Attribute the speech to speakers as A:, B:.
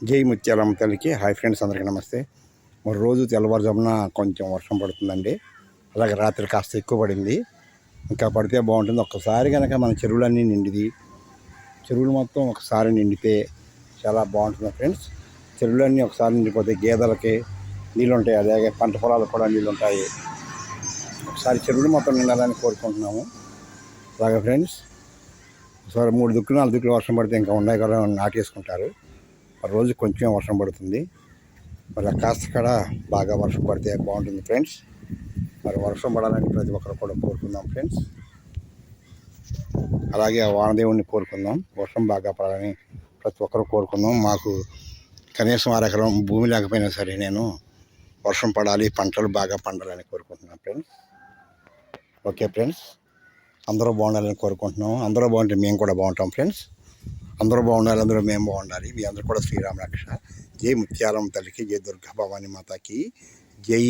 A: జై ముత్యాలమ్మ తల్లికి hi friends, అందరికీ నమస్తే. మరి రోజు తెల్లవారుజామున కొంచెం వర్షం పడుతుందండి. అలాగే రాత్రి కాస్త ఎక్కువ పడింది. ఇంకా పడితే బాగుంటుంది. ఒక్కసారి కనుక మన చెరువులన్నీ నిండిది, చెరువులు మొత్తం ఒకసారి నిండితే చాలా బాగుంటుంది ఫ్రెండ్స్. చెరువులన్నీ ఒకసారి నిండిపోతే గేదెలకి నీళ్ళు ఉంటాయి, అలాగే పంట పొలాలకు కూడా నీళ్ళు ఉంటాయి. ఒకసారి చెరువులు మొత్తం నిండాలని కోరుకుంటున్నాము. అలాగే ఫ్రెండ్స్, ఒకసారి 3 దిక్కులు 4 దిక్కులు వర్షం పడితే ఇంకా ఉన్నాయి కదా, నాటేసుకుంటారు. రోజు కొంచెం వర్షం పడుతుంది. మరి కాస్త కూడా బాగా వర్షం పడితే బాగుంటుంది ఫ్రెండ్స్. మరి వర్షం పడాలని ప్రతి ఒక్కరు కూడా కోరుకుందాం ఫ్రెండ్స్. అలాగే వానదేవుణ్ణి కోరుకుందాం, వర్షం బాగా పడాలని ప్రతి ఒక్కరు కోరుకుందాం. మాకు కనీసం 1 ఎకరం భూమి లేకపోయినా సరే నేను వర్షం పడాలి, పంటలు బాగా పండాలని కోరుకుంటున్నాను ఫ్రెండ్స్. ఓకే ఫ్రెండ్స్, అందరూ బాగుండాలని కోరుకుంటున్నాం. అందరూ బాగుంటే మేము కూడా బాగుంటాం ఫ్రెండ్స్. అందరూ బాగుండాలి, అందరూ మేము బాగుండాలి. మీ అందరూ కూడా శ్రీరామ రక్ష. జై ముత్యాలమ్మ తల్లికి, జై దుర్గా భవానీ మాతాకి జై.